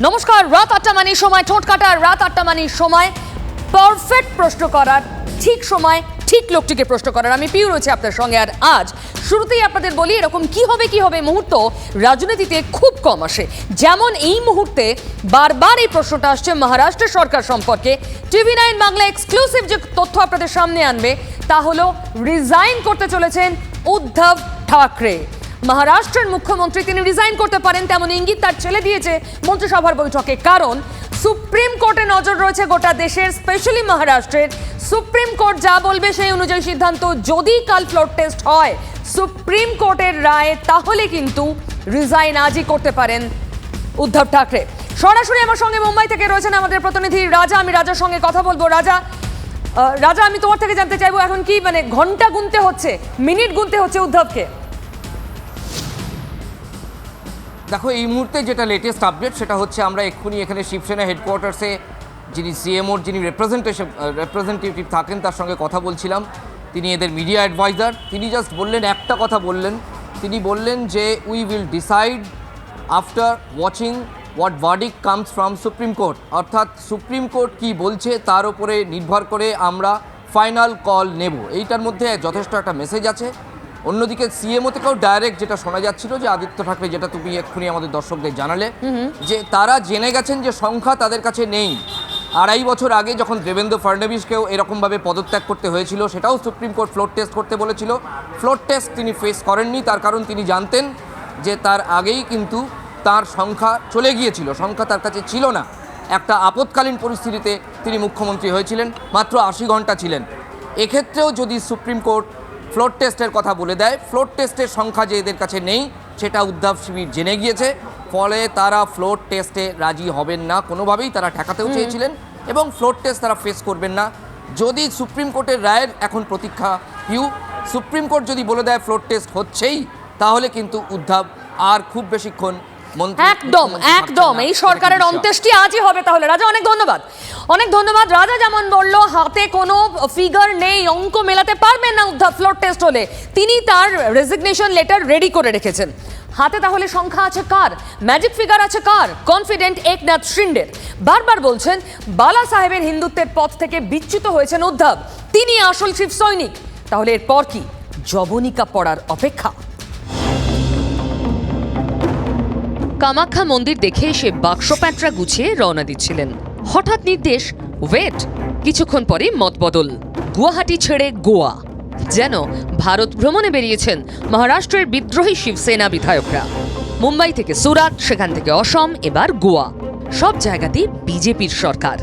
নমস্কার, রাত ৮টা মানির সময় ঠোঁট কাটার রাত ৮টা মানির সময় পারফেক্ট প্রশ্ন করার ঠিক সময় ঠিক লোকটিকে প্রশ্ন করার আমি পিউ রয়েছে আপনার সঙ্গে। আর আজ শুরুতেই আপনাদের বলি, এরকম কি হবে মুহূর্ত রাজনীতিতে খুব কম আসে। যেমন এই মুহূর্তে বারবার এই প্রশ্নটা আসছে মহারাষ্ট্র সরকার সম্পর্কে। টিভি9 বাংলা এক্সক্লুসিভ যে তথ্য আপনাদের সামনে আনবে তা হলো রিজাইন করতে চলেছেন উদ্ধব ঠাকরে। মহারাষ্ট্রের মুখ্যমন্ত্রী তিনি রিজাইন করতে পারেন তেমন ইঙ্গিত তার ছেলে দিয়েছে মন্ত্রিসভার বৈঠকে। কারণ সুপ্রিম কোর্টে নজর রয়েছে গোটা দেশের, স্পেশালি মহারাষ্ট্রের। সুপ্রিম কোর্ট যা বলবে সেই অনুযায়ী সিদ্ধান্ত। যদি কাল ফ্লোর টেস্ট হয় সুপ্রিম কোর্টের রায়, তাহলে কিন্তু রিজাইন আজই করতে পারেন উদ্ধব ঠাকরে। সরাসরি আমার সঙ্গে মুম্বাই থেকে রয়েছেন আমাদের প্রতিনিধি রাজা। আমি রাজার সঙ্গে কথা বলবো। রাজা আমি তোমার থেকে জানতে চাইবো, এখন কি মানে ঘন্টা গুনতে হচ্ছে, মিনিট গুনতে হচ্ছে উদ্ধবকে? দেখো, এই মুহূর্তে যেটা লেটেস্ট আপডেট সেটা হচ্ছে আমরা এক্ষুনি এখানে শিবসেনা হেডকোয়ার্টার্সে যিনি সিএমওর যিনি রিপ্রেজেন্টেটিভ থাকেন তার সঙ্গে কথা বলছিলাম। তিনি এদের মিডিয়া অ্যাডভাইজার। তিনি জাস্ট বললেন, একটা কথা বললেন, তিনি বললেন যে we will decide after watching what verdict comes from supreme court. অর্থাৎ সুপ্রিম কোর্ট কী বলছে তার উপরে নির্ভর করে আমরা ফাইনাল কল নেব। এইটার মধ্যে যথেষ্ট একটা মেসেজ আছে। অন্যদিকে সিএমও থেকেও ডাইরেক্ট যেটা শোনা যাচ্ছিল যে আদিত্য ঠাকরে, যেটা তুমি এক্ষুনি আমাদের দর্শকদের জানালে, যে তারা জেনে গেছেন যে সংখ্যা তাদের কাছে নেই। 2.5 বছর আগে যখন দেবেন্দ্র ফডনবিসকেও এরকমভাবে পদত্যাগ করতে হয়েছিল, সেটাও সুপ্রিম কোর্ট ফ্লোর টেস্ট করতে বলেছিল। ফ্লোর টেস্ট তিনি ফেস করেননি, তার কারণ তিনি জানতেন যে তার আগেই কিন্তু তার সংখ্যা চলে গিয়েছিল, সংখ্যা তার কাছে ছিল না। একটা আপৎকালীন পরিস্থিতিতে তিনি মুখ্যমন্ত্রী হয়েছিলেন, মাত্র 80 ঘন্টা ছিলেন। এক্ষেত্রেও যদি সুপ্রিম কোর্ট ফ্লোর টেস্টের কথা বলে দেয়, ফ্লোর টেস্টের সংখ্যা যে এদের কাছে নেই সেটা উদ্ধব শিবির জেনে গিয়েছে। ফলে তারা ফ্লোর টেস্টে রাজি হবেন না কোনোভাবেই। তারা ঠেকাতেও চেয়েছিলেন এবং ফ্লোর টেস্ট তারা ফেস করবেন না। যদি সুপ্রিম কোর্টের রায়ের এখন প্রতীক্ষা সুপ্রিম কোর্ট যদি বলে দেয় ফ্লোর টেস্ট হচ্ছেই, তাহলে কিন্তু উদ্ধব আর খুব বেশিক্ষণ একদম এই সরকারের অন্ত্যেষ্টি আজই হবে। তাহলে রাজা অনেক ধন্যবাদ। রাজা যেমন বললো, হাতে কোনো ফিগার নেই, অঙ্ক মেলাতে পারবেন না উদ্ধব ফ্লোর টেস্ট হলে। তিনি তার রেজিগনেশন লেটার রেডি করে রেখেছেন হাতে। তাহলে সংখ্যা আছে কার, ম্যাজিক ফিগার আছে কার? কনফিডেন্ট একনাথ শিন্ডের। বারবার বলছেন বালা সাহেবের হিন্দুত্বের পথ থেকে বিচ্যুত হয়েছেন উদ্ধব, তিনি আসল শিব সৈনিক। তাহলে এরপর কি জবনিকা পড়ার অপেক্ষা? কামাখ্যা মন্দির দেখে এসে বাক্স প্যাঁটরা গুছিয়ে রওনা দিচ্ছিলেন। হঠাৎ নির্দেশ, ওয়েট। কিছুক্ষণ পরে মত বদল, গুয়াহাটি ছেড়ে গোয়া। যেন ভারত ভ্রমণে বেরিয়েছেন মহারাষ্ট্রের বিদ্রোহী শিবসেনা বিধায়করা। মুম্বাই থেকে সুরাট, সেখান থেকে অসম, এবার গোয়া। সব জায়গাতেই বিজেপির সরকার।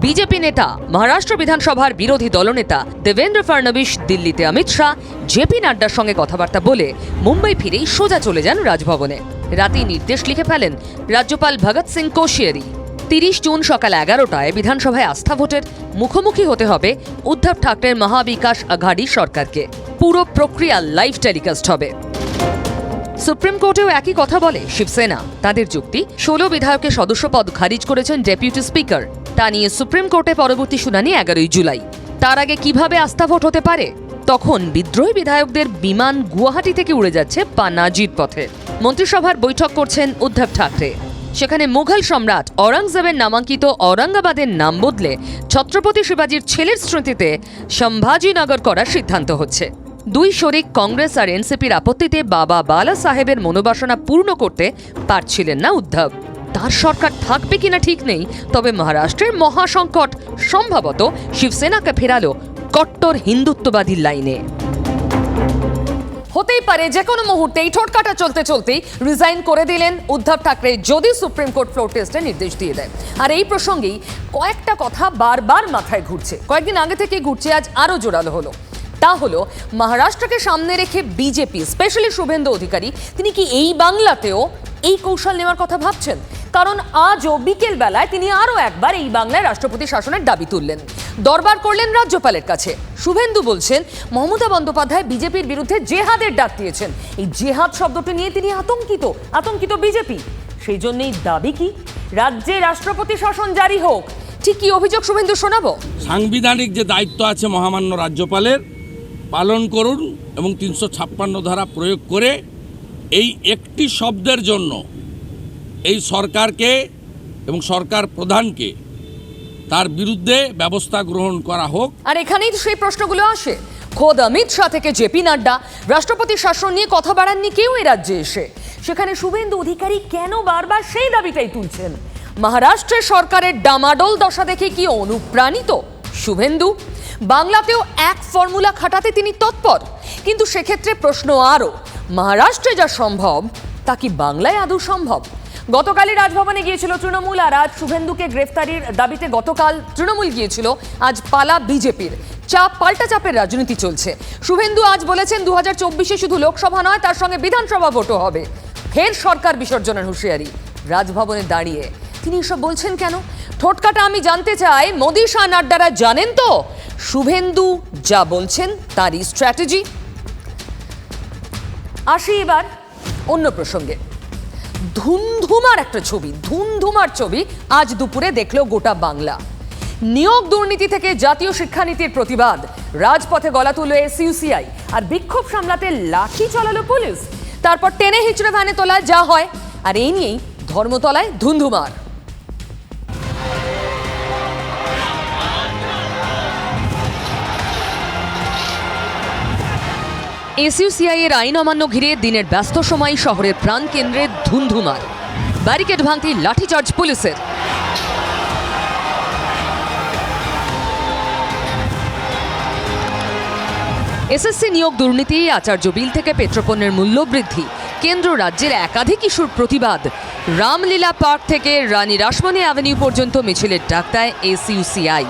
বিজেপি নেতা, মহারাষ্ট্র বিধানসভার বিরোধী দলনেতা দেবেন্দ্র ফডনবিস দিল্লিতে অমিত শাহ, জেপি নাড্ডার সঙ্গে কথাবার্তা বলে মুম্বাই ফিরেই সোজা চলে যান রাজভবনে। রাতেই নির্দেশ লিখে ফেলেন রাজ্যপাল ভগৎ সিং কোশিয়ারি। 30 জুন সকাল 11টায় বিধানসভায় আস্থা ভোটের মুখোমুখি হতে হবে উদ্ধব ঠাকরের মহাবিকাশ আঘাড়ি সরকারকে। পুরো প্রক্রিয়া লাইভ টেলিকাস্ট হবে। সুপ্রিম কোর্টেও একই কথা বলে শিবসেনা। তাদের যুক্তি, 16 বিধায়কের সদস্যপদ খারিজ করেছেন ডেপুটি স্পিকার। তা নিয়ে সুপ্রিম কোর্টে পরবর্তী শুনানি 11 জুলাই। তার আগে কিভাবে আস্থা ভোট হতে পারে? তখন বিদ্রোহী বিধায়কদের বিমান গুয়াহাটি থেকে উড়ে যাচ্ছে পানাজির পথে। মন্ত্রিসভার বৈঠক করছেন উদ্ধব ঠাকরে। সেখানে মুঘল সম্রাট ঔরঙ্গজেবের নামাঙ্কিত ঔরঙ্গাবাদের নাম বদলে ছত্রপতি শিবাজির ছেলের স্মৃতিতে সম্ভাজিনগর করার সিদ্ধান্ত হচ্ছে। দুই শরিক কংগ্রেস আর এনসিপির আপত্তিতে বাবা বালা সাহেবের মনোবাসনা পূর্ণ করতে পারছিলেন না উদ্ধব। তার সরকার থাকবে কিনা ঠিক নেই, তবে মহারাষ্ট্রের মহাসংকট সম্ভবত শিবসেনাকে ফেরালো কট্টর হিন্দুত্ববাদী লাইনে। হতেই পারে যে কোনো মুহূর্তে এই ঠোঁটকাটা চলতেই রিজাইন করে দিলেন উদ্ধব ঠাকরে, যদি সুপ্রিম কোর্ট ফ্লোর টেস্টের নির্দেশ দিয়ে দেয়। আর এই প্রসঙ্গেই কয়েকটা কথা বারবার মাথায় ঘুরছে, কয়েকদিন আগে থেকে ঘুরছে, আজ আরও জোরালো হলো। তা হলো মহারাষ্ট্রকে সামনে রেখে বিজেপি, স্পেশালি শুভেন্দু অধিকারী, তিনি কি এই বাংলাতেও এই কৌশল নেওয়ার কথা ভাবছেন? কারণ আজও বিকেল বেলায় তিনি আরও একবার এই বাংলায় রাষ্ট্রপতি শাসনের দাবি তুললেন, দরবার করলেন রাজ্যপালের কাছে। শুভেন্দু বলছেন মমতা বন্দ্যোপাধ্যায় বিজেপির বিরুদ্ধে জেহাদের ডাক দিয়েছেন। এই জেহাদ শব্দটি নিয়ে তিনি আতঙ্কিত বিজেপি। সেই জন্যই দাবি কি রাজ্যে রাষ্ট্রপতি শাসন জারি হোক, ঠিক কি অভিযোগ শুভেন্দু শোনাবো? সাংবিধানিক যে দায়িত্ব আছে মহামান্য রাজ্যপালের পালন করুন এবং ৩৫৬ ধারা প্রয়োগ করে এই একটি শব্দের জন্য এই সরকারকে এবং সরকার প্রধানকে তার বিরুদ্ধে ব্যবস্থা গ্রহণ করা হোক। আর এখানেই তো সেই প্রশ্নগুলো আসে। খোদ অমিত শাহ থেকে জেপি নাড্ডা রাষ্ট্রপতি শাসন নিয়ে কথা বাড়াননি কেউ এই রাজ্যে এসে। সেখানে শুভেন্দু অধিকারী কেন বারবার সেই দাবিটাই তুলছেন? মহারাষ্ট্রের সরকারের ডামাডোল দশা দেখে কি অনুপ্রাণিত শুভেন্দু? বাংলাতেও এক ফর্মুলা খাটাতে তিনি তৎপর, কিন্তু সেক্ষেত্রে প্রশ্ন আরও, মহারাষ্ট্রে যা সম্ভব তা কি বাংলায় আদৌ সম্ভব? গতকালই রাজভবনে গিয়েছিল তৃণমূল, আর আজ শুভেন্দুকে গ্রেফতারির দাবিতে গতকাল তৃণমূল গিয়েছিল, আজ পালা বিজেপির। চাপ পাল্টা চাপের রাজনীতি চলছে। শুভেন্দু আজ বলেছেন 2024-এ শুধু লোকসভা নয়, তার সঙ্গে বিধানসভা ভোটও হবে। ফের সরকার বিসর্জনের হুঁশিয়ারি। রাজভবনে দাঁড়িয়ে তিনি এসব বলছেন কেন? ঠোটকাটা আমি জানতে চাই, মোদি শাহ নাড্ডারা জানেন তো শুভেন্দু যা বলছেন তারই স্ট্র্যাটেজি? আসি এবার অন্য প্রসঙ্গে। ধুমধুমার একটা ছবি, ধুমধুমার ছবি আজ দুপুরে দেখলো গোটা বাংলা। নিয়োগ দুর্নীতি থেকে জাতীয় শিক্ষানীতির প্রতিবাদ, রাজপথে গলা তুললো এসইউসিআই, আর বিক্ষোভ সামলাতে লাঠি চালালো পুলিশ। তারপর টেনে হিচড়ে ভ্যানে তোলা যা হয়, আর এই নিয়েই ধর্মতলায় ধুন্ধুমার। এসইউসিআই এর আইন অমান্য ঘিরে দিনের ব্যস্ত সময় শহরের প্রাণকেন্দ্রে ধুন্ধুমার। ব্যারিকেড ভাঙতে লাঠিচার্জ পুলিশের। এসএসসি নিয়োগ দুর্নীতি, আচার্য বিল থেকে পেট্রোপণ্যের মূল্য বৃদ্ধি, কেন্দ্র রাজ্যের একাধিক ইস্যুর প্রতিবাদ। রামলীলা পার্ক থেকে রানী রাসমণি অ্যাভিনিউ পর্যন্ত মিছিলের ডাক দেয় এসইউসিআই।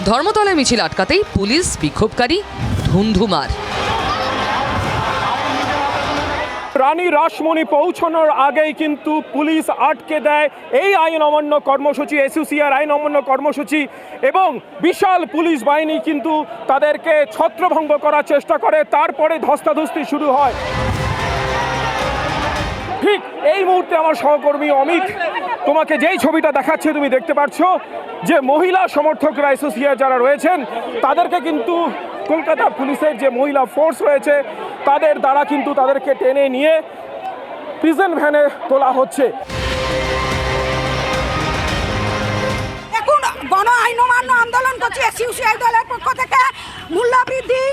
ধর্মতলায় মিছিল আটকাতেই পুলিশ বিক্ষোভকারী ধুন্ধুমার। রানী রাসমণি পৌঁছানোর আগেই কিন্তু পুলিশ আটকে দেয় এই আইন অমান্য কর্মসূচি, এসইউসিআর আইন অমান্য কর্মসূচি, এবং বিশাল পুলিশ বাহিনী কিন্তু তাদেরকে ছত্রভঙ্গ করার চেষ্টা করে। তারপরে ধস্তাধস্তি শুরু হয়। ঠিক এই মুহূর্তে আমার সহকর্মী অমিত তোমাকে যেই ছবিটা দেখাচ্ছে তুমি দেখতে পাচ্ছ যে মহিলা সমর্থকরা এসইউসিআর যারা রয়েছেন তাদেরকে কিন্তু কলকাতা পুলিশের যে মহিলা ফোর্স রয়েছে তাদের দ্বারা কিন্তু তাদেরকে টেনে নিয়ে প্রিজন ভ্যানে তোলা হচ্ছে। এখন গণ আইন অমান্য আন্দোলন করছে এসইউসিআই দলের পক্ষ থেকে। মূল্য বৃদ্ধি,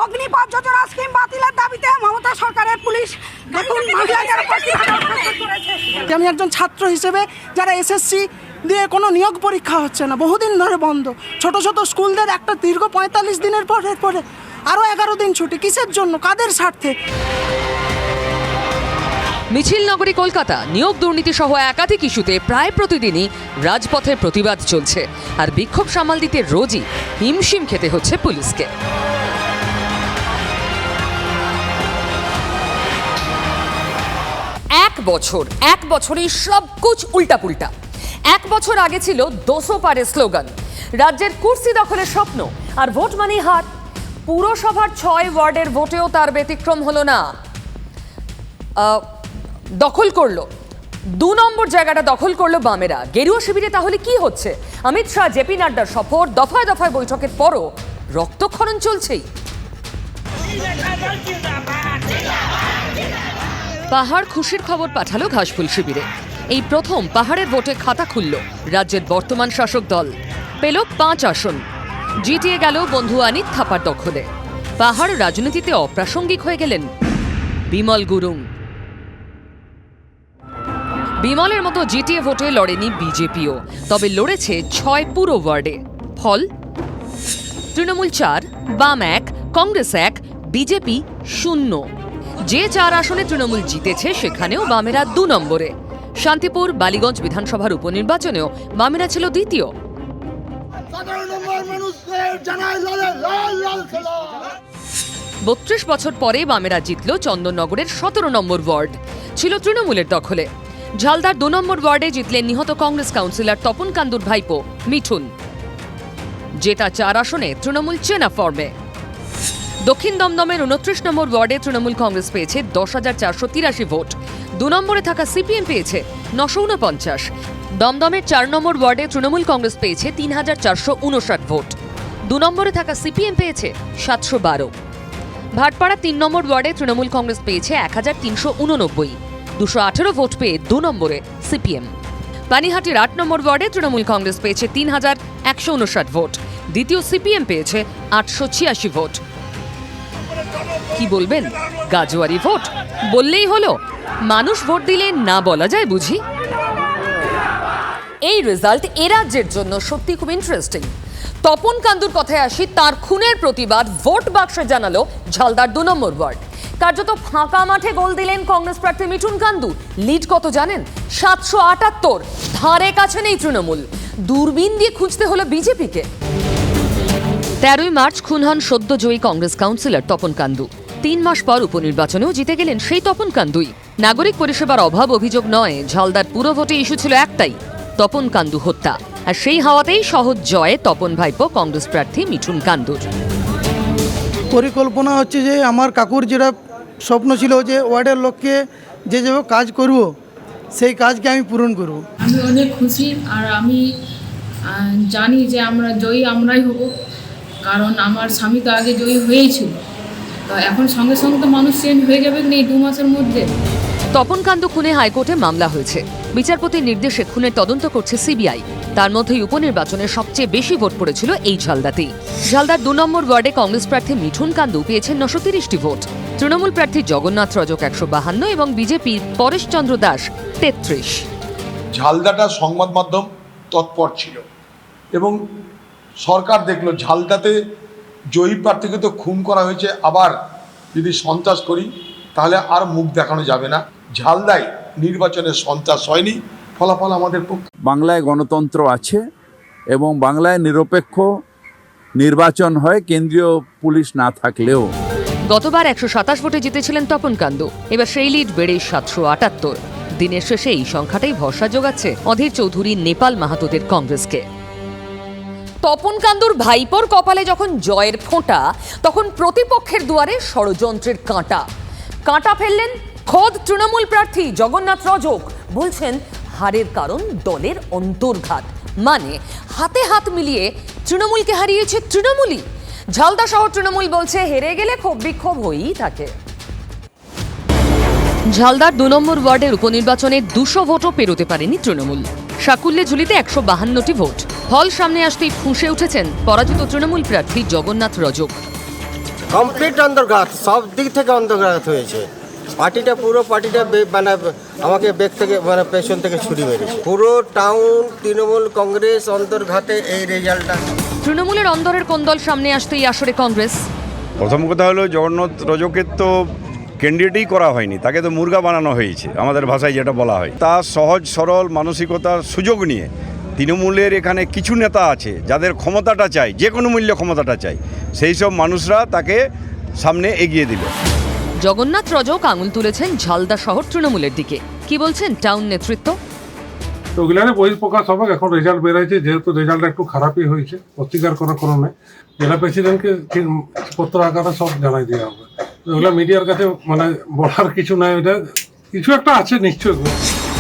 অগ্নিপথ যোজনা স্কিম বাতিলের দাবিতে মমতা সরকারের পুলিশ দেখুন মহিলাদের উপর কিভাবে অত্যাচার করেছে। আমি একজন ছাত্র হিসেবে যারা এসএসসি দিয়ে কোনো নিয়োগ পরীক্ষা হচ্ছে না, বহুদিন ধরে বন্ধ, ছোট ছোট স্কুলদের একটা দীর্ঘ 45 দিনের পরে আরও 11 দিন ছুটি, কিসের জন্য, কাদের স্বার্থে? মিছিল নগরী কলকাতা। নিয়োগ দুর্নীতি সহ একাধিক ইস্যুতে প্রায় প্রতিদিনই রাজপথের প্রতিবাদ চলছে, আর বিক্ষোভ সামাল দিতে রোজই হিমশিম খেতে হচ্ছে পুলিশকে। এক বছরই সবকুছ উল্টাপুল্টা। এক বছর আগে ছিল 200 পারে স্লোগান, রাজ্যের কুর্সি দখলের স্বপ্ন, আর ভোট মানেই হার। পুরসভার 6 ওয়ার্ডের ভোটেও তার ব্যতিক্রম হলো না। দখল করলো 2 নম্বর জায়গাটা, দখল করলো বামেরা। গেরুয়া শিবিরে তাহলে কি হচ্ছে? অমিত শাহ, জেপি নাড্ডার সফর, দফায় দফায় বৈঠকের পরও রক্তক্ষরণ চলছেই। পাহাড় খুশির খবর পাঠালো ঘাসফুল শিবিরে। এই প্রথম পাহাড়ের ভোটে খাতা খুলল রাজ্যের বর্তমান শাসক দল। পেল 5 আসন, জিতিয়ে গেল বন্ধু আনিত থাপার দখলে। পাহাড় রাজনীতিতে অপ্রাসঙ্গিক হয়ে গেলেন বিমল গুরুং। বিমলের মতো জিটিএ ভোটে লড়েনি বিজেপিও, তবে লড়েছে 6 পুরো ওয়ার্ডে। ফল, তৃণমূল 4, বাম 1, কংগ্রেস 1, বিজেপি 0। যে 4 আসনে তৃণমূল জিতেছে সেখানেও বামেরা 2 নম্বরে। শান্তিপুর, বালিগঞ্জ বিধানসভার উপনির্বাচনেও বামেরা ছিল দ্বিতীয়। 32 বছর পরে বামেরা জিতল চন্দননগরের 17 নম্বর ওয়ার্ড, ছিল তৃণমূলের দখলে। ঝালদার 2 নম্বর ওয়ার্ডে জিতলেন নিহত কংগ্রেস কাউন্সিলর তপন কান্দুর ভাইপো মিঠুন। জেতা 4 আসনে তৃণমূল চেনা ফর্মে। দক্ষিণ দমদমের 29 নম্বর ওয়ার্ডে তৃণমূল কংগ্রেস পেয়েছে 10,483 ভোট। 2 নম্বরে থাকা সিপিএম পেয়েছে 949। দমদমের 4 নম্বর ওয়ার্ডে তৃণমূল কংগ্রেস পেয়েছে 3,459 ভোট। 2 নম্বরে থাকা সিপিএম পেয়েছে 712। ভাটপাড়া 3 নম্বর ওয়ার্ডে তৃণমূল কংগ্রেস পেয়েছে 1,389। 218 ভোট পেয়ে 2 নম্বরে সিপিএম। পানিহাটির 8 নম্বর ওয়ার্ডে তৃণমূল কংগ্রেস পেয়েছে 3,159 ভোট। দ্বিতীয় সিপিএম পেয়েছে 886 ভোট। কি বলবেন, গাজোয়ারি ভোট বললেই হলো? মানুষ ভোট দিলে না বলা যায় বুঝি? এই রেজাল্ট এ রাজ্যের জন্য সত্যি খুব ইন্টারেস্টিং। তপন কান্দুর কথায় আসি, তার খুনের প্রতিবাদ ভোট বাক্সে জানালো ঝালদার 2 নম্বর ওয়ার্ড। কার্যত ফাঁকা মাঠে গোল দিলেন কংগ্রেস প্রার্থী মিঠুন কান্দু। লিড কত জানেন? 778। ধারে কাছে নেই তৃণমূল। দূরবীন দিয়ে খুঁজতে হলো বিজেপিকে। 13ই মার্চ খুন হন সদ্য জয়ী কংগ্রেস কাউন্সিলর তপন কান্দু। 3 মাস পর উপনির্বাচনেও জিতে গেলেন সেই তপন কান্দুই। নাগরিক পরিষেবার অভাব অভিযোগ নয়, ঝালদার পুরো ভোটে ইস্যু ছিল একটাই, তপন কান্দু হত্যা। আর সেই হাওয়াতেই সহজ জয়ে তপন ভাইপো কংগ্রেস প্রার্থী মিঠুন কান্দুর। পরিকল্পনা হচ্ছে যে আমার কাকুর যেটা স্বপ্ন ছিল যে ওয়ার্ডের লোককে যেভাবে কাজ করব সেই কাজকে আমি পূরণ করব। আমি অনেক খুশি, আর আমি জানি যে আমরা জয়ী আমরাই হব, কারণ আমার স্বামী তো আগে জয়ী হয়েছিল। তো এখন সঙ্গে সঙ্গে তো মানুষ চেঞ্জ হয়ে যাবে না এই 2 মাসের মধ্যে। তপন কান্দু খুনে হাইকোর্টে মামলা হয়েছে। বিচারপতির নির্দেশে খুনের তদন্ত করছে সিবিআই। তার মধ্যেই উপনির্বাচনে সবচেয়ে বেশি ভোট পড়েছিল এই ঝালদাতেই। ঝালদার 2 নম্বর ওয়ার্ডে কংগ্রেস প্রার্থী মিঠুন কান্দু পেয়েছেন 930টি ভোট। তৃণমূল প্রার্থী জগন্নাথ রজক 152 এবং বিজেপির পরেশ চন্দ্র দাস 33। ঝালদাটা সংবাদ মাধ্যম তৎপর ছিল এবং সরকার দেখলো ঝালদাতে জয়ী প্রার্থীকে তো খুন করা হয়েছে, আবার যদি সন্ত্রাস করি তাহলে আর মুখ দেখানো যাবে না। ঝালদায় নির্বাচনে সন্ত্রাস হয়নি, ফলাফল আমাদের পক্ষে। বাংলায় গণতন্ত্র আছে এবং বাংলায় নিরপেক্ষ নির্বাচন হয় কেন্দ্রীয় পুলিশ না থাকলেও। গতবার 127 ভোটে জিতেছিলেন তপন কান্দু। এবার সেই লিড বেড়ে 778। দিনের শেষে এই সংখ্যাটাই ভরসা যোগাচ্ছে অধীর চৌধুরী, নেপাল মাহাতোদের কংগ্রেসকে। তপন কান্দুর ভাইপোর কপালে যখন জয়ের ফোঁটা, তখন প্রতিপক্ষের দুয়ারে ষড়যন্ত্রের কাঁটা। কাঁটা ফেললেন খোদ তৃণমূল প্রার্থী জগন্নাথ রজক। বলছেন হারের কারণ দলের অন্তর্ঘাত, মানে হাতে হাত মিলিয়ে তৃণমূলকে হারিয়েছে তৃণমূলই। ঝালদা শহর তৃণমূল বলছে হেরে গেলে ক্ষোভ বিক্ষোভ হয়েই থাকে। ঝালদার 2 নম্বর ওয়ার্ডের উপনির্বাচনে 200 ভোটও পেরোতে পারেনি তৃণমূল। সাকুল্যে ঝুলিতে 152টি ভোট। ফল সামনে আসতেই ফুঁসে উঠেছেন পরাজিত তৃণমূল প্রার্থী জগন্নাথ রজক। কমপ্লিট অন্তর্ঘাত, সব দিক থেকে অন্তর্ঘাত হয়েছে। পার্টিটা মানে আমাকে ব্যাক থেকে মানে পেছন থেকে ছুরি মেরেছে। পুরো টাউন তৃণমূল কংগ্রেস অন্তর্ঘাতে এই রেজাল্টটা। তৃণমূলের অন্দরের কোন্দল সামনে আসতেই আসরে কংগ্রেস। প্রথম কথা হলো জগন্নাথ রজকের তো ক্যান্ডিডেটই করা হয়নি, তাকে তো মুরগা বানানো হয়েছে, আমাদের ভাষায় যেটা বলা হয়। তার সহজ সরল মানসিকতার সুযোগ নিয়ে তৃণমূলের এখানে কিছু নেতা আছে যাদের ক্ষমতাটা চাই, যে কোনো মূল্যে ক্ষমতাটা চাই, সেই সব মানুষরা তাকে সামনে এগিয়ে দিল। জগন্নাথ রজক আঙুল তুলেছেন ঝালদা শহর তৃণমূলের দিকে। কি বলছেন টাউন নেতৃত্ব? তো ওগুলানে বহিঃপ্রকাশ হবে। এখন রেজাল্ট বেরোয়েছে, যেহেতু রেজাল্টটা একটু খারাপই হয়েছে, অস্বীকার করার কোনো নেই। জেলা প্রেসিডেন্টকে পত্র আকারে সব জানাই দেওয়া হবে। ওগুলো মিডিয়ার কাছে মানে বলার কিছু নাই, ওইটা কিছু একটা আছে নিশ্চয়ই।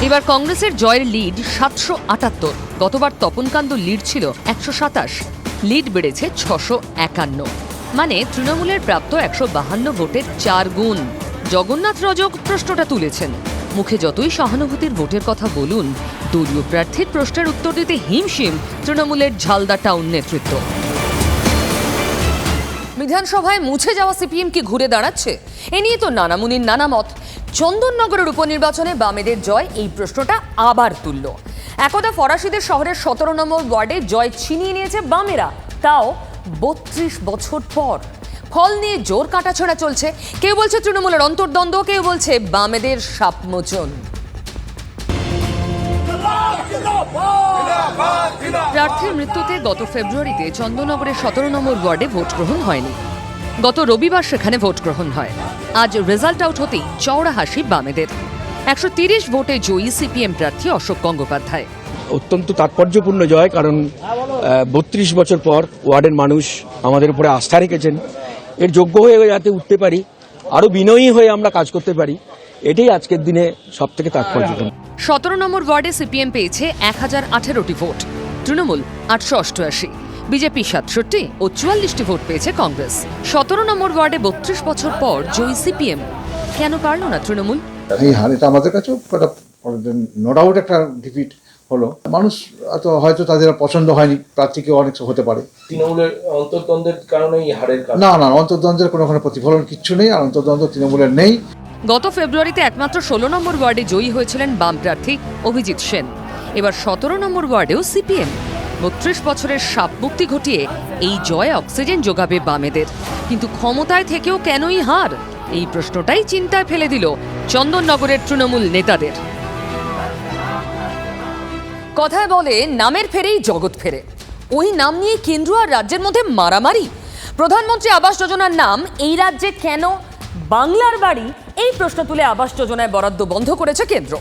এবার কংগ্রেসের জয়ের লিড 778। গতবার তপন কান্দুর লিড ছিল 127। লিড বেড়েছে 651, মানে তৃণমূলের প্রাপ্ত 152 ভোটের 4 গুণ। জগন্নাথ রজক প্রশ্নটা তুলেছেন। মুখে যতই সহানুভূতির ভোটের কথা বলুন, দলীয় প্রার্থীর প্রশ্নের উত্তর দিতে হিমশিম তৃণমূলের ঝালদা টাউন নেতৃত্ব। বিধানসভায় মুছে যাওয়া সিপিএম কি ঘুরে দাঁড়াচ্ছে? এ নিয়ে তো নানা মুনির নানা মত। চন্দননগরের উপনির্বাচনে বামেদের জয় এই প্রশ্নটা আবার তুলল। একদা ফরাসিদের শহরের 17 নম্বর ওয়ার্ডে জয় ছিনিয়ে নিয়েছে বামেরা, তাও 32 বছর পর। ফল নিয়ে জোর কাটাছড়া চলছে। কেউ বলছে তৃণমূলের অন্তর্দ্বন্দ্ব, কেউ বলছে বামেদের সাপমোচন। প্রার্থীর মৃত্যুতে গত ফেব্রুয়ারিতে চন্দননগরের 17 নম্বর ওয়ার্ডে ভোট গ্রহণ হয়নি। গত রবিবার সেখানে ভোট গ্রহণ হয়। আজ রেজাল্ট আউট হতেই চওড়া হাসি বামেদের। 130 ভোটে জয়ী সিপিএম প্রার্থী অশোক গঙ্গোপাধ্যায়। অত্যন্ত তাৎপর্যপূর্ণ জয়, কারণ 32 বছর পর ওয়ার্ডের মানুষ আমাদের উপরে আস্থা রেখেছেন। এর যোগ্য হয়ে যাতে উঠতে পারি, আরও বিনয়ী হয়ে আমরা কাজ করতে পারি, এটাই আজকের দিনে সব থেকে তাৎপর্যপূর্ণ। 17 নম্বর ওয়ার্ডে সিপিএম পেয়েছে 1018টি ভোট, তৃণমূল 888, বিজেপি 67 ও 44টি ভোট পেয়েছে কংগ্রেস। 17 নম্বর ওয়ার্ডে 32 বছর পর জয়ী সিপিএম, কেন পারল না তৃণমূল? এই হারিটা আমাদের কাছেও নো ডাউট একটা ডিফিট হলো। মানুষ হয়তো তাদের পছন্দ হয়নি, প্রার্থীকে অনেক হতে পারে। তৃণমূলের অন্তর্দ্বন্দ্বের কারণে এই হারের কারণ? না, অন্তর্দ্বন্দ্বের কোনো প্রতিফলন কিচ্ছু নেই, আর অন্তর্দ্বন্দ্ব তৃণমূলের নেই। গত ফেব্রুয়ারিতে একমাত্র 16 নম্বর ওয়ার্ডে জয়ী হয়েছিলেন বাম প্রার্থী অভিজিৎ সেন। এবার 17 নম্বর ওয়ার্ডেও সিপিএম। 32 বছরের সাপ মুক্তি ঘটিয়ে এই জয় অক্সিজেন যোগাবে বামেদের। কিন্তু ক্ষমতায় থেকেও কেনই হার, এই প্রশ্নটাই চিন্তায় ফেলে দিল চন্দননগরের তৃণমূল নেতাদের। কথায় বলে নামের ফেরেই জগৎ ফেরে। ওই নাম নিয়ে কেন্দ্র আর রাজ্যের মধ্যে মারামারি। প্রধানমন্ত্রী আবাস যোজনার নাম এই রাজ্যে কেন বাংলার বাড়ি, এই প্রশ্ন তুলে আবাস যোজনায় বরাদ্দ বন্ধ করেছে কেন্দ্র।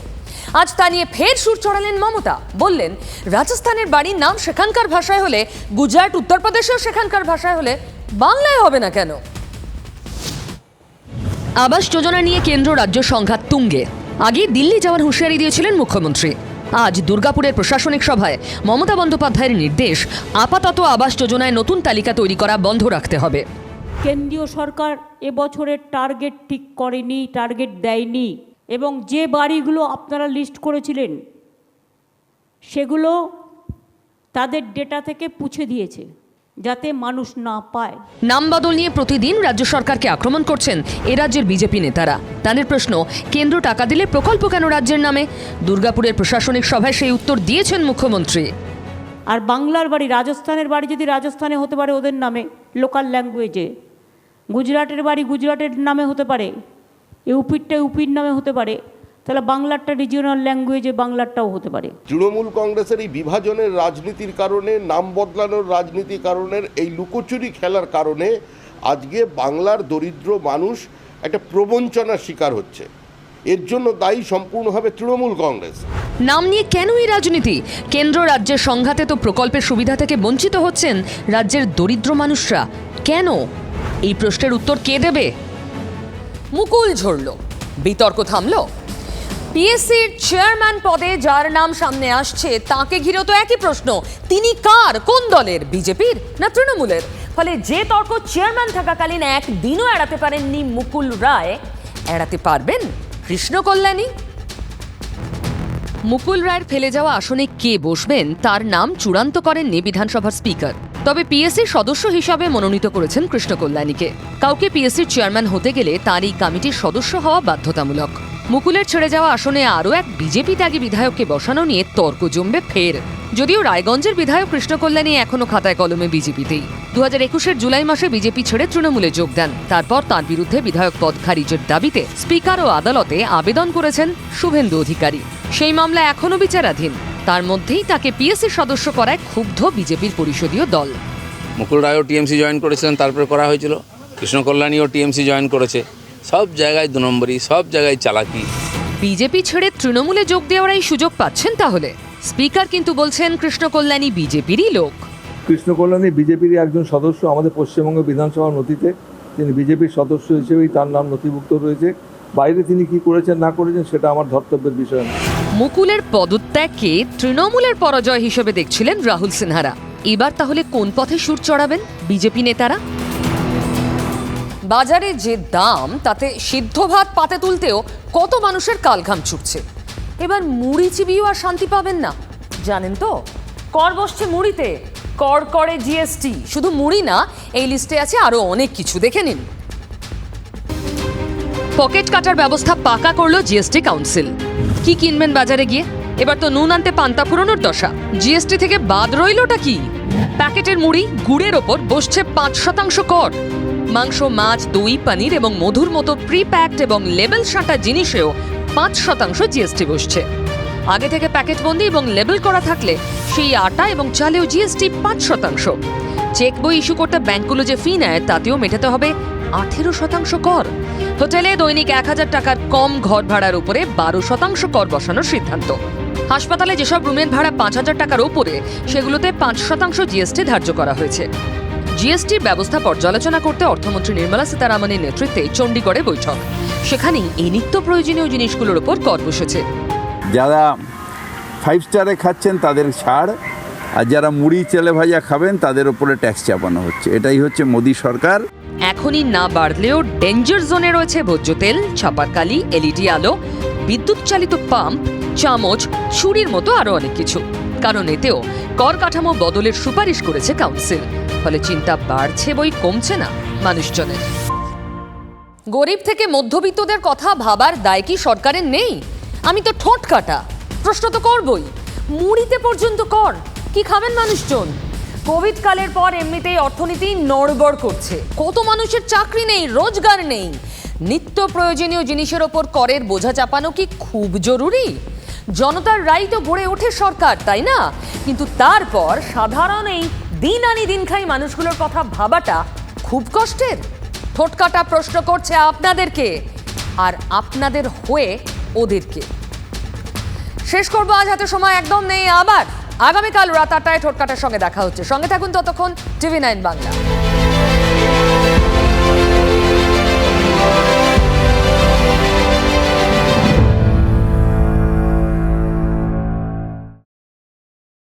আজ তা নিয়ে ফের সুর চড়ালেন মমতা। বললেন রাজস্থানের বাড়ির নাম সেখানকার ভাষায় হলে, গুজরাট উত্তরপ্রদেশেও সেখানকার ভাষায় হলে বাংলায় হবে না কেন? আবাস যোজনা নিয়ে কেন্দ্র রাজ্য সংঘাত তুঙ্গে। আগে দিল্লি যাওয়ার হুঁশিয়ারি দিয়েছিলেন মুখ্যমন্ত্রী। আজ দুর্গাপুরের প্রশাসনিক সভায় মমতা বন্দ্যোপাধ্যায়ের নির্দেশ, আপাতত আবাস যোজনায় নতুন তালিকা তৈরি করা বন্ধ রাখতে হবে। কেন্দ্রীয় সরকার এবছরের টার্গেট ঠিক করেনি, টার্গেট দেয়নি, এবং যে বাড়িগুলো আপনারা লিস্ট করেছিলেন সেগুলো তাদের ডেটা থেকে পুছে দিয়েছে যাতে মানুষ না পায়। নাম বদল নিয়ে প্রতিদিন রাজ্য সরকারকে আক্রমণ করছেন এ রাজ্যের বিজেপি নেতারা। তাদের প্রশ্ন, কেন্দ্র টাকা দিলে প্রকল্প কেন রাজ্যের নামে? দুর্গাপুরের প্রশাসনিক সভায় সেই উত্তর দিয়েছেন মুখ্যমন্ত্রী। আর বাংলার বাড়ি, রাজস্থানের বাড়ি যদি রাজস্থানে হতে পারে ওদের নামে, লোকাল ল্যাঙ্গুয়েজে, গুজরাটের বাড়ি গুজরাটের নামে হতে পারে, ইউপিরটা ইউপির নামে হতে পারে, তাহলে বাংলারটা রিজিওনাল ল্যাঙ্গুয়েজে বাংলারটাও হতে পারে। তৃণমূল কংগ্রেসের এই বিভাজনের রাজনীতির কারণে, নাম বদলানোর রাজনীতির কারণে, এই লুকোচুরি খেলার কারণে আজকে বাংলার দরিদ্র মানুষ একটা প্রবঞ্চনার শিকার হচ্ছে। এর জন্য দায়ী সম্পূর্ণভাবে তৃণমূল কংগ্রেস। নাম নিয়ে কেন এই রাজনীতি? কেন্দ্র রাজ্যের সংঘাতে তো প্রকল্পের সুবিধা থেকে বঞ্চিত হচ্ছেন রাজ্যের দরিদ্র মানুষরা। কেন? এই প্রশ্নের উত্তর কে দেবে? মুকুল ঝরল, বিতর্ক থামল। পিএসসির চেয়ারম্যান পদে যার নাম সামনে আসছে তাকে ঘিরেও তো একই প্রশ্ন, তিনি কার, কোন দলের, বিজেপির না তৃণমূলের? ফলে যে তর্ক চেয়ারম্যান থাকাকালীন একদিনও এড়াতে পারেননি মুকুল রায়, এড়াতে পারবেন কৃষ্ণ কল্যাণী? মুকুল রায়ের ফেলে যাওয়া আসনে কে বসবেন তার নাম চূড়ান্ত করেননি বিধানসভার স্পিকার। তবে পিএসসির সদস্য হিসাবে মনোনীত করেছেন কৃষ্ণ কল্যাণীকে। কাউকে পিএসসির চেয়ারম্যান হতে গেলে তার এই কমিটির সদস্য হওয়া বাধ্যতামূলক। মুকুলের ছেড়ে যাওয়া আসনে আরও এক বিজেপি ত্যাগী বিধায়ককে বসানো নিয়ে তর্ক জমবে ফের। যদিও রায়গঞ্জের বিধায়ক কৃষ্ণ কল্যাণী এখনও খাতায় কলমে বিজেপিতেই। 2021-এর জুলাই মাসে বিজেপি ছেড়ে তৃণমূলে যোগ দেন। তারপর তাঁর বিরুদ্ধে বিধায়ক পদ খারিজের দাবিতে স্পিকার ও আদালতে আবেদন করেছেন শুভেন্দু অধিকারী। সেই মামলা এখনও বিচারাধীন। তার মধ্যেই তাকে পিএসসি সদস্য করায় ক্ষুব্ধ বিজেপির পরিষদীয় দল। মুকুল রায়ও টিএমসি জয়েন করেছিলেন, তারপরে করা হয়েছিল। কৃষ্ণ কল্যাণীও টিএমসি জয়েন করেছে। সব জায়গায় 2 নম্বরই, সব জায়গায় চালাকি। বিজেপি ছেড়ে তৃণমূলে যোগ দেওয়ারাই সুযোগ পাচ্ছেন তাহলে? স্পিকার কিন্তু বলছেন কৃষ্ণ কল্যাণী বিজেপিরই লোক। কৃষ্ণ কল্যাণী বিজেপির একজন সদস্য। আমাদের পশ্চিমবঙ্গ বিধানসভার নথিতে তিনি বিজেপির সদস্য হিসেবেই তার নাম নথিভুক্ত রয়েছে। বাইরে তিনি কি করেছেন না করেছেন সেটা আমার ধর্তব্যের বিষয় না। মুকুলের পদত্যাগকে তৃণমূলের পরাজয় হিসেবে দেখছিলেন রাহুল সিনহারা। এবার তাহলে কোন পথে সুর চড়াবেন বিজেপি নেতারা? বাজারে যে দাম, তাতে সিদ্ধ ভাত পাতে তুলতেও কত মানুষের কালঘাম ছুটছে। এবার মুড়ি চিবিয়েও আর শান্তি পাবেন না। জানেন তো, কর বসছে মুড়িতে, কর করে জিএসটি। শুধু মুড়ি না, এই লিস্টে আছে আরো অনেক কিছু, দেখে নিন। পকেট কাটার ব্যবস্থা পাকা করলো জিএসটি কাউন্সিল। কি কিনবেন বাজারে গিয়ে? এবার তো নুন আনতে পান্তা ফুরোনোর দশা। জিএসটি থেকে বাদ রইলটা কি? প্যাকেটের মুড়ি, গুড়ের ওপর বসছে 5% কর। মাংস, মাছ, দই, পনির এবং মধুর মতো প্রিপ্যাকড এবং লেবেল সাঁটা জিনিসেও 5% জিএসটি বসছে। আগে থেকে প্যাকেটবন্দি এবং লেবেল করা থাকলে সেই আটা এবং চালেও জিএসটি 5%। চেক বই ইস্যু করতে ব্যাংকগুলো যে ফি নেয় তাতেও মেটাতে হবে 18% কর। হোটেলে দৈনিক 1000 টাকার কম ঘর ভাড়ার উপরে 12% কর বসানোর সিদ্ধান্ত। হাসপাতালে যেসব রুমের ভাড়া 5000 টাকার ওপরে, সেগুলোতে 5% জিএসটি ধার্য করা হয়েছে। জিএসটির ব্যবস্থা পর্যালোচনা করতে অর্থমন্ত্রী নির্মলা সীতারামনের নেতৃত্বে চণ্ডীগড়ে বৈঠক। সেখানেই এই নিত্য প্রয়োজনীয় জিনিসগুলোর ওপর কর বসেছে। যারা 5 স্টারে খাচ্ছেন তাদের ছাড়, আর যারা মুড়ি তেলে ভাজা খাবেন তাদের উপরে ট্যাক্স চাপানো হচ্ছে। এটাই হচ্ছে মোদী সরকার। এখনই না বাড়লেও ডেঞ্জার জোনে রয়েছে ভোজ্য তেল, ছাপার কালি, এলইডি আলো, বিদ্যুৎ চালিত পাম্প, চামচ, ছুরির মতো আরো অনেক কিছু। কারণ এতেও কর কাঠামো বদলের সুপারিশ করেছে কাউন্সিল। ফলে চিন্তা বাড়ছে বই কমছে না মানুষজনের। গরিব থেকে মধ্যবিত্তদের কথা ভাবার দায় কি সরকারের নেই? আমি তো ঠোঁট কাটা, প্রশ্ন তো করবই। মুড়িতে পর্যন্ত কর, কি খাবেন মানুষজন? কোভিড কালের পর এমনিতেই অর্থনীতি নড়বড় করছে, কত মানুষের চাকরি নেই, রোজগার নেই। নিত্য প্রয়োজনীয় জিনিসের ওপর করের বোঝা চাপানো কি খুব জরুরি? জনতার রাই তো গড়ে ওঠে সরকার, তাই না? কিন্তু তারপর সাধারণ এই দিন আনি দিন খাই মানুষগুলোর কথা ভাবাটা খুব কষ্টের। ঠোঁটকাটা প্রশ্ন করছে আপনাদেরকে, আর আপনাদের হয়ে ওদেরকে। শেষ করবো, আজ হাতে সময় একদম নেই। আবার আগামীকাল রাত 8টায় ঠোঁটকাটার সঙ্গে দেখা হচ্ছে। সঙ্গে থাকুন ততক্ষণ টিভি9 বাংলা।